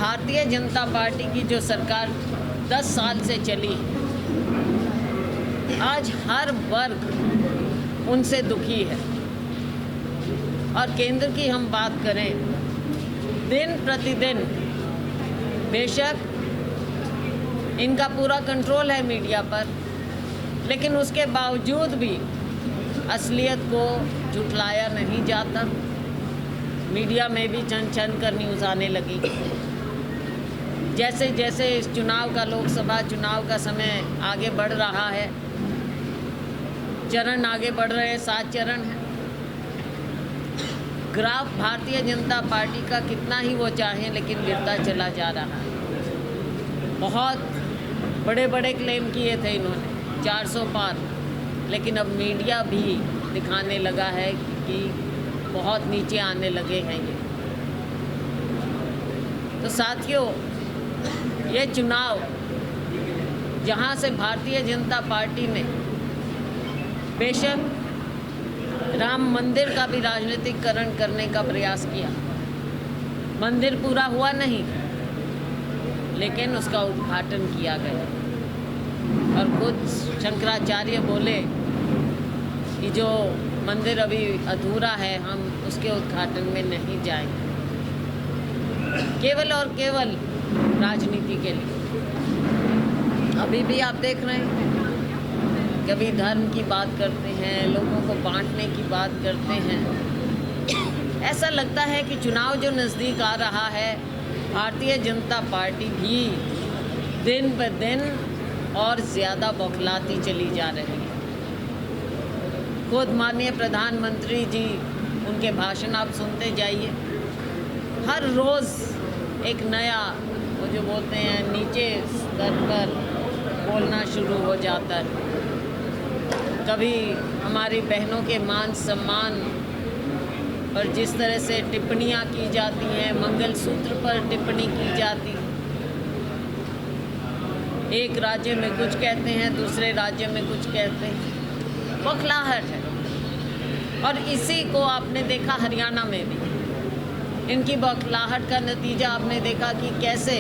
Bharatiya Janata party की जो सरकार 10 साल से चली, आज हर वर्ग उनसे दुखी है। और केंद्र की हम बात करें, दिन प्रतिदिन बेशक इनका पूरा कंट्रोल है मीडिया पर, लेकिन उसके बावजूद भी असलियत को झुठलाया नहीं जाता। मीडिया में भी छन छन कर न्यूज़ आने लगी। जैसे जैसे इस चुनाव का, लोकसभा चुनाव का समय आगे बढ़ रहा है, चरण आगे बढ़ रहे हैं, 7 चरण हैं। ग्राफ भारतीय जनता पार्टी का कितना ही वो चाहें लेकिन गिरता चला जा रहा है। बहुत बड़े बड़े क्लेम किए थे इन्होंने, 400 पार, लेकिन अब मीडिया भी दिखाने लगा है कि बहुत नीचे आने लगे हैं ये। तो साथियों, ये चुनाव जहाँ से भारतीय जनता पार्टी ने बेशक राम मंदिर का भी राजनीतिकरण करने का प्रयास किया, मंदिर पूरा हुआ नहीं, लेकिन उसका उद्घाटन किया गया। और खुद शंकराचार्य बोले कि जो मंदिर अभी अधूरा है, हम उसके उद्घाटन में नहीं जाएंगे, केवल और केवल राजनीति के लिए। अभी भी आप देख रहे हैं, कभी धर्म की बात करते हैं, लोगों को बांटने की बात करते हैं। ऐसा लगता है कि चुनाव जो नज़दीक आ रहा है, भारतीय जनता पार्टी भी दिन ब दिन और ज़्यादा बौखलाती चली जा रही है। खुद माननीय प्रधानमंत्री जी, उनके भाषण आप सुनते जाइए, हर रोज़ एक नया, वो जो बोलते हैं नीचे स्तर पर बोलना शुरू हो जाता है। कभी हमारी बहनों के मान सम्मान पर जिस तरह से टिप्पणियाँ की जाती हैं, मंगलसूत्र पर टिप्पणी की जाती है। एक राज्य में कुछ कहते हैं, दूसरे राज्य में कुछ कहते हैं, बौखलाहट है। और इसी को आपने देखा हरियाणा में भी। इनकी बौखलाहट का नतीजा आपने देखा कि कैसे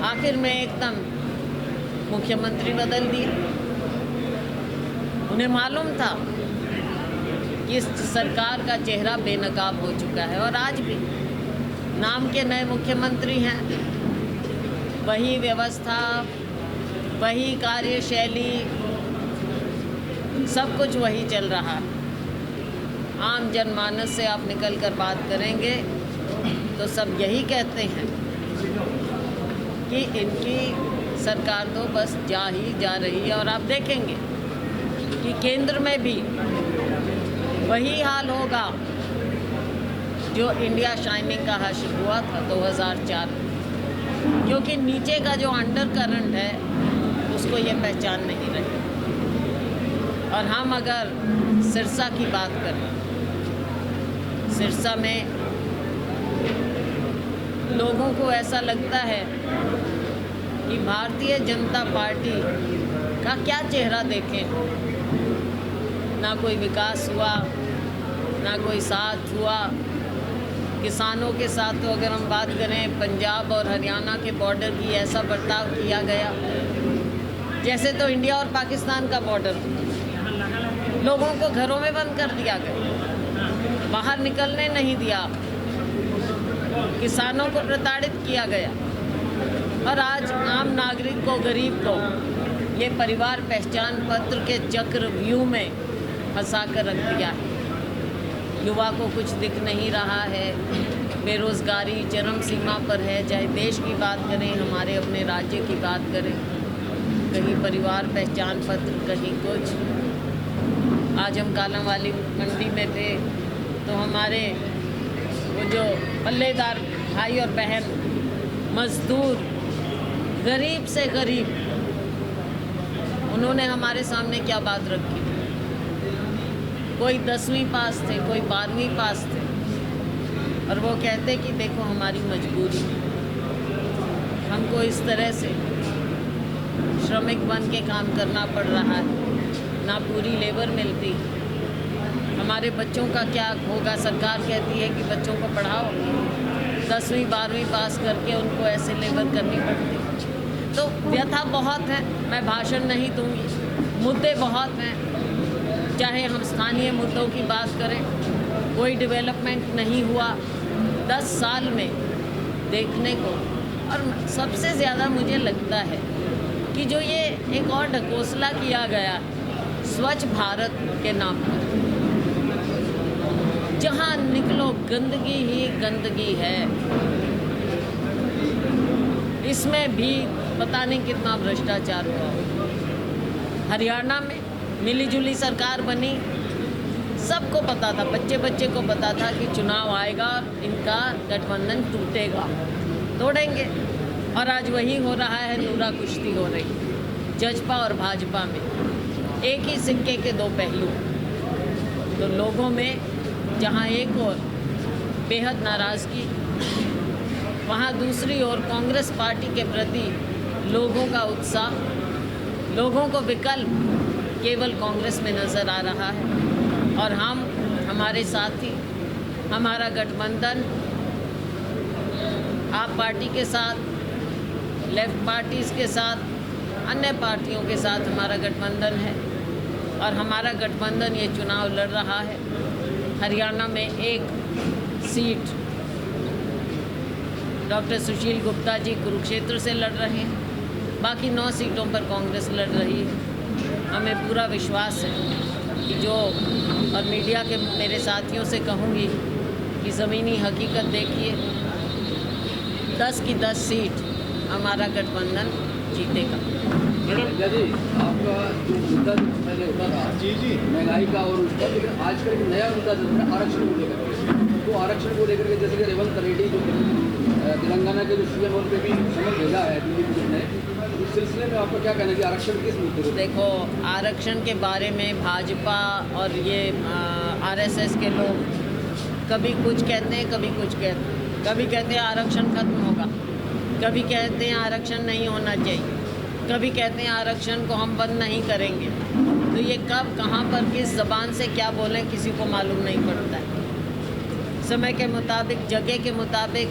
आखिर में एकदम मुख्यमंत्री बदल दिए। उन्हें मालूम था कि इस सरकार का चेहरा बेनकाब हो चुका है। और आज भी नाम के नए मुख्यमंत्री हैं, वही व्यवस्था, वही कार्यशैली, सब कुछ वही चल रहा है। आम जनमानस से आप निकल कर बात करेंगे तो सब यही कहते हैं कि इनकी सरकार तो बस जा ही जा रही है। और आप देखेंगे कि केंद्र में भी वही हाल होगा जो इंडिया शाइनिंग का हासिल हुआ था 2004, क्योंकि नीचे का जो अंडर करंट है उसको ये पहचान नहीं रही। और हम अगर सिरसा की बात करें, सिरसा में लोगों को ऐसा लगता है कि भारतीय जनता पार्टी का क्या चेहरा देखें। ना कोई विकास हुआ, ना कोई साथ हुआ। किसानों के साथ तो अगर हम बात करें, पंजाब और हरियाणा के बॉर्डर की ऐसा बर्ताव किया गया जैसे तो इंडिया और पाकिस्तान का बॉर्डर। लोगों को घरों में बंद कर दिया गया, बाहर निकलने नहीं दिया, किसानों को प्रताड़ित किया गया। और आज आम नागरिक को, गरीब को ये परिवार पहचान पत्र के चक्रव्यूह में फंसा कर रख दिया है। युवा को कुछ दिख नहीं रहा है, बेरोज़गारी चरम सीमा पर है। चाहे देश की बात करें, हमारे अपने राज्य की बात करें, कहीं परिवार पहचान पत्र, कहीं कुछ। आज हम कालांवाली मंडी में थे तो हमारे वो जो पल्लेदार भाई और बहन, मजदूर, गरीब से गरीब, उन्होंने हमारे सामने क्या बात रखी। कोई 10वीं पास थे, कोई 12वीं पास थे, और वो कहते कि देखो हमारी मजबूरी, हमको इस तरह से श्रमिक बन के काम करना पड़ रहा है, ना पूरी लेबर मिलती। हमारे बच्चों का क्या होगा? सरकार कहती है कि बच्चों को पढ़ाओ, 10वीं 12वीं पास करके उनको ऐसे लेबर करनी पड़ती है। तो व्यथा बहुत है, मैं भाषण नहीं दूंगी, मुद्दे बहुत हैं। चाहे हम स्थानीय मुद्दों की बात करें, कोई डेवलपमेंट नहीं हुआ 10 साल में देखने को। और सबसे ज़्यादा मुझे लगता है कि जो ये एक और ढकोसला किया गया स्वच्छ भारत के नाम पर, जहाँ निकलो गंदगी ही गंदगी है। इसमें भी पता नहीं कितना भ्रष्टाचार हुआ। हरियाणा में मिलीजुली सरकार बनी, सबको पता था, बच्चे बच्चे को पता था कि चुनाव आएगा और इनका गठबंधन टूटेगा, तोड़ेंगे। और आज वही हो रहा है, नूरा कुश्ती हो रही जजपा और भाजपा में, एक ही सिक्के के दो पहलू। तो लोगों में जहां एक और बेहद नाराज़गी, वहां दूसरी ओर कांग्रेस पार्टी के प्रति लोगों का उत्साह, लोगों को विकल्प केवल कांग्रेस में नज़र आ रहा है। और हम, हमारे साथी, हमारा गठबंधन आप पार्टी के साथ, लेफ्ट पार्टीज़ के साथ, अन्य पार्टियों के साथ हमारा गठबंधन है। और हमारा गठबंधन ये चुनाव लड़ रहा है। हरियाणा में एक सीट डॉक्टर सुशील गुप्ता जी कुरुक्षेत्र से लड़ रहे हैं, बाकी 9 सीटों पर कांग्रेस लड़ रही है। हमें पूरा विश्वास है कि जो, और मीडिया के मेरे साथियों से कहूँगी कि ज़मीनी हकीकत देखिए, 10 की 10 सीट हमारा गठबंधन जीतेगा। मैडम जी, आपका जो मुद्दा मैंने उठा था जी महंगाई का और उसका, लेकिन आजकल एक नया मुद्दा चल रहा है आरक्षण को लेकर के। तो आरक्षण को लेकर के जैसे कि रेवंत रेड्डी जो तेलंगाना के जो सीएम, उन पर भी समझ भेजा है दिल्ली पुलिस ने, इस सिलसिले में आपका क्या कहना है कि आरक्षण किस मुद्दे को? देखो, आरक्षण के बारे में भाजपा और ये आरएसएस के लोग कभी कुछ कहते हैं, कभी कुछ कहते हैं। कभी कहते हैं आरक्षण खत्म होगा, कभी कहते हैं आरक्षण नहीं होना चाहिए, कभी कहते हैं आरक्षण को हम बंद नहीं करेंगे। तो ये कब, कहाँ पर, किस ज़बान से क्या बोलें, किसी को मालूम नहीं पड़ता है। समय के मुताबिक, जगह के मुताबिक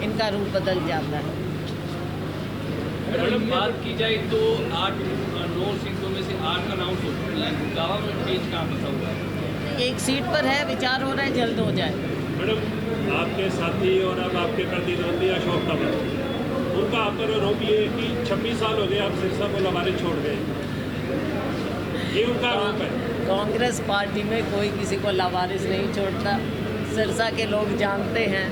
इनका रूप बदल जाता है। मैडम, बात की जाए तो 9 सीटों में से 8 का अनाउंस हो चुका है। गवर्नमेंट पेज कहाँ फंसा हुआ है? एक सीट पर है, विचार हो रहा है, जल्द हो जाए। मैडम, आपके साथी और अब आपके प्रतिद्वंदी अशोक तंवर, उनका आप पर आरोप ये है कि 26 साल हो गए आप सिरसा को लवारिस छोड़ गए, ये उनका आरोप है। कांग्रेस पार्टी में कोई किसी को लावारिस नहीं छोड़ता, सिरसा के लोग जानते हैं।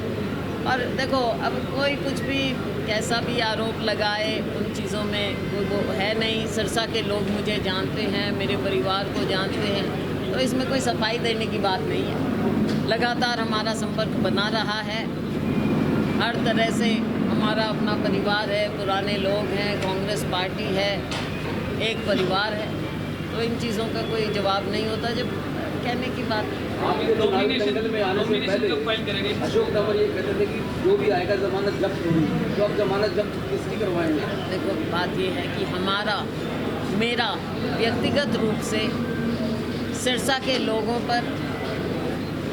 और देखो, अब कोई कुछ भी कैसा भी आरोप लगाए, उन चीज़ों में कोई वो है नहीं। सिरसा के लोग मुझे जानते हैं, मेरे परिवार को जानते हैं, तो इसमें कोई सफाई देने की बात नहीं है। लगातार हमारा संपर्क बना रहा है, हर तरह से हमारा अपना परिवार है, पुराने लोग हैं, कांग्रेस पार्टी है, एक परिवार है। तो इन चीज़ों का कोई जवाब नहीं होता जब कहने की बात। आपके चुनावी दंगल में आने से पहले अशोक तंवर ये कहते थे कि जो भी आएगा जमानत जब्त होगी, तो अब जमानत जब्त किसकी करवाएंगे? देखो, बात ये है कि मेरा व्यक्तिगत रूप से सिरसा के लोगों पर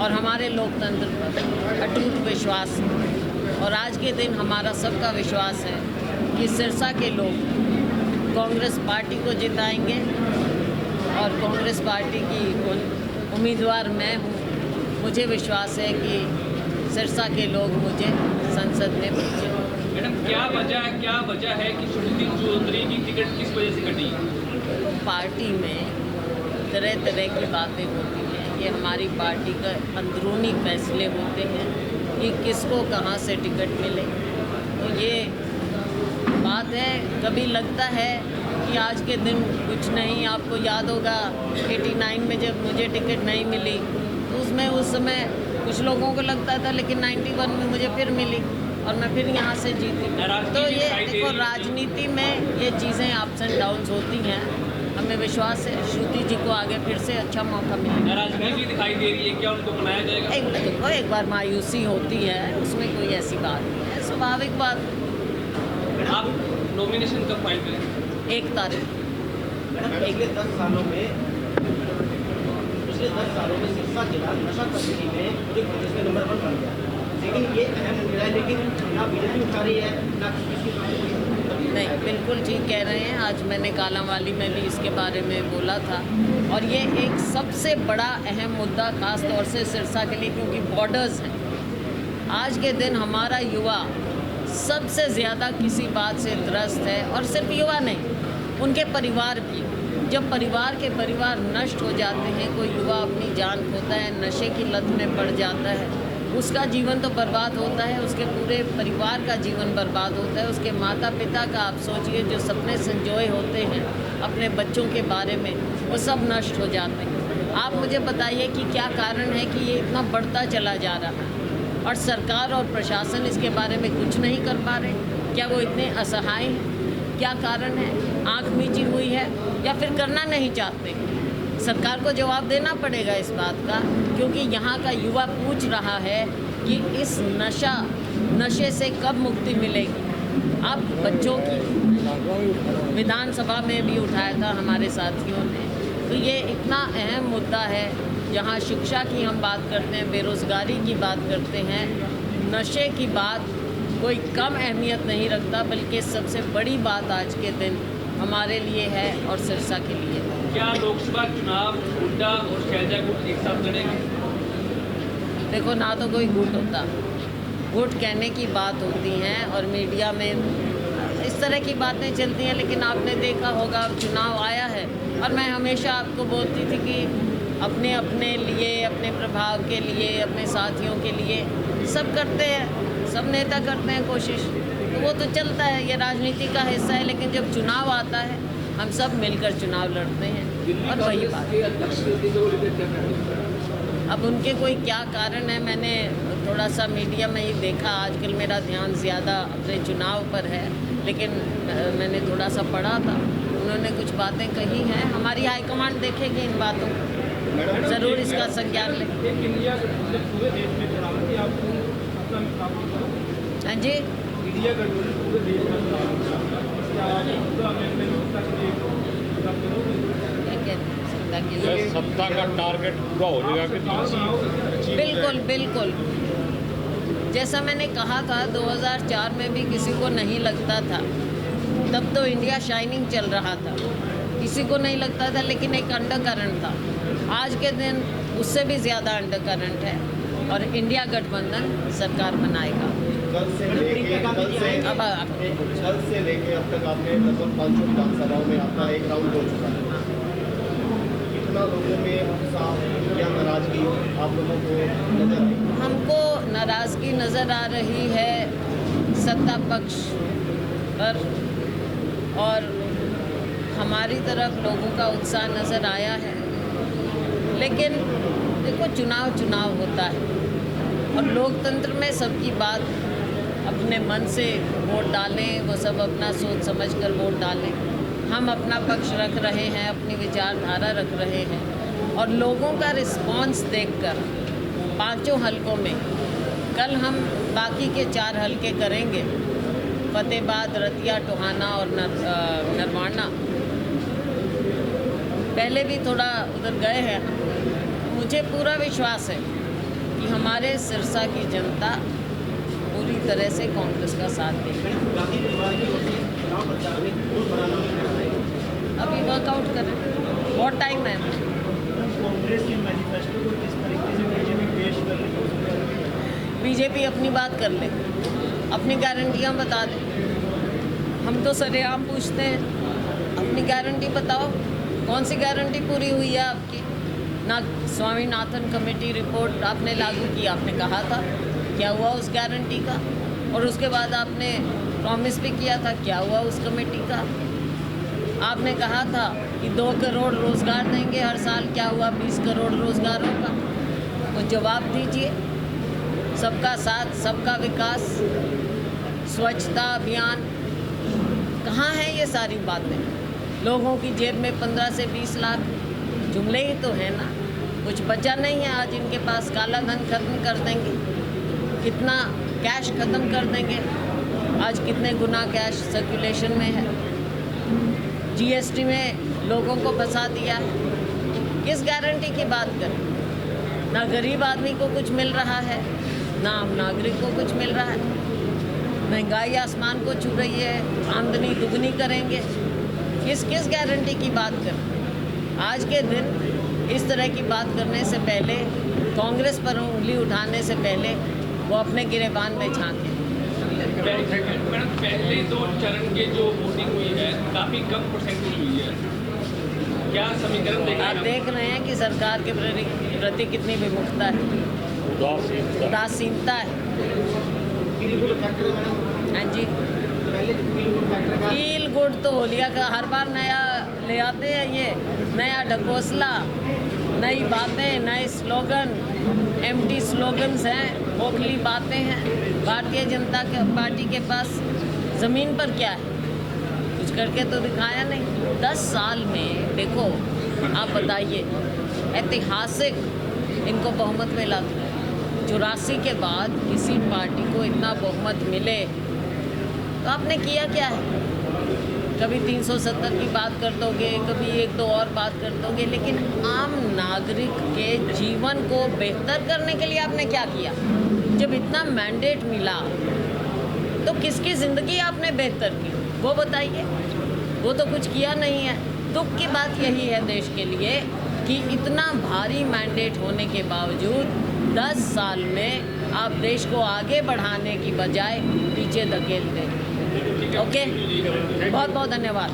और हमारे लोकतंत्र पर अटूट विश्वास है। और आज के दिन हमारा सबका विश्वास है कि सिरसा के लोग कांग्रेस पार्टी को जिताएंगे और कांग्रेस पार्टी की उम्मीदवार मैं हूँ। मुझे विश्वास है कि सिरसा के लोग मुझे संसद में भेजेंगे। मैडम, क्या वजह है कि श्रुति चौधरी की टिकट किस वजह से कटी? तो पार्टी में तरह तरह की बातें होती हैं, ये हमारी पार्टी का अंदरूनी फैसले होते हैं कि किसको कहाँ से टिकट मिले। तो ये बात है, कभी लगता है कि आज के दिन कुछ नहीं। आपको याद होगा 89 में जब मुझे टिकट नहीं मिली, तो उसमें उस समय कुछ लोगों को लगता था, लेकिन 91 में मुझे फिर मिली और मैं फिर यहाँ से जीती। तो ये देखो, राजनीति में ये चीज़ें अप्स एंड डाउन्स होती हैं। हमें विश्वास है श्रुति जी को आगे फिर से अच्छा मौका मिलेगा। राजनीति दिखाई दे रही है, क्या उनको मनाया जाएगा? एक बार मायूसी होती है, उसमें कोई ऐसी बात नहीं है, स्वाभाविक बात। आप नॉमिनेशन कब फाइल करेंगे? 1 तारीख। पिछले 10 सालों में सिरसा जिला नशा तस्करी में पूरे प्रदेश में नंबर 1 बन गया। लेकिन ये अहम मुद्दा है, लेकिन ना बीजेपी उठा रही है ना किसी नहीं, बिल्कुल ठीक कह रहे हैं। आज मैंने कालांवाली में भी इसके बारे में बोला था और ये एक सबसे बड़ा अहम मुद्दा खास तौर से सिरसा के लिए, क्योंकि बॉर्डर्स हैं। आज के दिन हमारा युवा सबसे ज़्यादा किसी बात से त्रस्त है, और सिर्फ युवा नहीं, उनके परिवार भी। जब परिवार नष्ट हो जाते हैं, कोई युवा अपनी जान खोता है, नशे की लत में पड़ जाता है, उसका जीवन तो बर्बाद होता है, उसके पूरे परिवार का जीवन बर्बाद होता है, उसके माता पिता का आप सोचिए जो सपने संजोए होते हैं अपने बच्चों के बारे में, वो सब नष्ट हो जाते हैं। आप मुझे बताइए कि क्या कारण है कि ये इतना बढ़ता चला जा रहा है और सरकार और प्रशासन इसके बारे में कुछ नहीं कर पा रहे? क्या वो इतने असहाय हैं? क्या कारण है? आँख मीची हुई है या फिर करना नहीं चाहते? सरकार को जवाब देना पड़ेगा इस बात का, क्योंकि यहाँ का युवा पूछ रहा है कि इस नशे से कब मुक्ति मिलेगी। आप बच्चों की विधानसभा में भी उठाया था हमारे साथियों ने, तो ये इतना अहम मुद्दा है। जहाँ शिक्षा की हम बात करते हैं, बेरोज़गारी की बात करते हैं, नशे की बात कोई कम अहमियत नहीं रखता, बल्कि सबसे बड़ी बात आज के दिन हमारे लिए है और सिरसा के लिए। क्या लोकसभा चुनाव हुड्डा और शैलजा गुट एक साथ लड़ेंगे? देखो, ना तो कोई गुट होता, गुट कहने की बात होती हैं और मीडिया में इस तरह की बातें चलती हैं। लेकिन आपने देखा होगा, अब चुनाव आया है और मैं हमेशा आपको बोलती थी कि अपने अपने लिए, अपने प्रभाव के लिए, अपने साथियों के लिए सब करते हैं, सब नेता करते हैं कोशिश, तो वो तो चलता है, ये राजनीति का हिस्सा है। लेकिन जब चुनाव आता है, हम सब मिलकर चुनाव लड़ते हैं और वही बात। अब उनके कोई क्या कारण है, मैंने थोड़ा सा मीडिया में ही देखा। आजकल मेरा ध्यान ज़्यादा अपने चुनाव पर है, लेकिन मैंने थोड़ा सा पढ़ा था, उन्होंने कुछ बातें कही हैं। हमारी हाईकमांड देखेगी इन बातों को, ज़रूर इसका संज्ञान लें। हाँ जी, सत्ता का टारगेट पूरा हो जाएगा कि बिल्कुल बिल्कुल। जैसा मैंने कहा था, 2004 में भी किसी को नहीं लगता था, तब तो इंडिया शाइनिंग चल रहा था, किसी को नहीं लगता था, लेकिन एक अंडर करंट था। आज के दिन उससे भी ज़्यादा अंडर करंट है और इंडिया गठबंधन सरकार बनाएगा। कल से लेके अब तक आपने लगभग 500 विधानसभाओं में आपका एक राउंड हो चुका है। कितना लोगों में उत्साह या नाराजगी आप लोगों को नजर आई? हमको नाराज़गी नज़र आ रही है सत्ता पक्ष पर, और हमारी तरफ लोगों का उत्साह नज़र आया है। लेकिन देखो, चुनाव होता है और लोकतंत्र में सबकी बात अपने मन से वोट डालें, वो सब अपना सोच समझ कर वोट डालें। हम अपना पक्ष रख रहे हैं, अपनी विचारधारा रख रहे हैं, और लोगों का रिस्पांस देखकर पांचों हलकों में, कल हम बाकी के 4 हलके करेंगे, फतेहाबाद, रतिया, टोहाना और नरवाना। पहले भी थोड़ा उधर गए हैं। मुझे पूरा विश्वास है कि हमारे सिरसा की जनता पूरी तरह से कांग्रेस का साथ देगी। अभी वर्कआउट करें, बहुत टाइम है। कांग्रेस के मैनिफेस्टो को किस तरीके से बीजेपी पेश कर रही है? बीजेपी अपनी बात कर ले, अपनी गारंटियाँ बता दे। हम तो सरेआम पूछते हैं, अपनी गारंटी बताओ, कौन सी गारंटी पूरी हुई है आपकी? ना स्वामीनाथन कमेटी रिपोर्ट आपने लागू की, आपने कहा था, क्या हुआ उस गारंटी का? और उसके बाद आपने प्रॉमिस भी किया था, क्या हुआ उस कमेटी का? आपने कहा था कि 2 करोड़ रोज़गार देंगे हर साल, क्या हुआ 20 करोड़ रोज़गारों का? तो जवाब दीजिए। सबका साथ, सबका विकास, स्वच्छता अभियान, कहाँ है ये सारी बातें? लोगों की जेब में 15 से 20 लाख जुमले ही तो है ना, कुछ बचा नहीं है। आज इनके पास काला धन खत्म कर देंगे, कितना कैश ख़त्म कर देंगे। आज कितने गुना कैश सर्कुलेशन में है। जीएसटी में लोगों को फंसा दिया है। किस गारंटी की बात करें? ना गरीब आदमी को कुछ मिल रहा है, ना आम नागरिक को कुछ मिल रहा है। महंगाई आसमान को छू रही है, आमदनी दुगनी करेंगे। किस किस गारंटी की बात करें? आज के दिन इस तरह की बात करने से पहले, कांग्रेस पर उंगली उठाने से पहले वो अपने गिरेबान में झांके। मैडम, पहले 2 चरण के जो वोटिंग हुई है काफ़ी कम परसेंटेज हुई है, क्या समीकरण देख रहे आप हैं? देख रहे हैं कि सरकार के प्रति कितनी विमुखता है, उदासीनता है। हाँ जी, फील गुड तो होलिया का हर बार नया ले आते हैं, ये नया ढकोसला, नई बातें, नए स्लोगन, एम्प्टी स्लोगन्स हैं, खोखली बातें हैं। भारतीय जनता पार्टी के पास ज़मीन पर क्या है? कुछ करके तो दिखाया नहीं। 10 साल में देखो, आप बताइए, ऐतिहासिक इनको बहुमत मिला। 84 के बाद किसी पार्टी को इतना बहुमत मिले तो आपने किया क्या है? कभी 370 की बात कर दोगे, कभी 1-2 और बात कर दोगे, लेकिन आम नागरिक के जीवन को बेहतर करने के लिए आपने क्या किया? जब इतना मैंडेट मिला तो किसकी ज़िंदगी आपने बेहतर की, वो बताइए। वो तो कुछ किया नहीं है। दुख की बात यही है देश के लिए कि इतना भारी मैंडेट होने के बावजूद 10 साल में आप देश को आगे बढ़ाने की बजाय पीछे धकेल दें। ओके, बहुत बहुत धन्यवाद।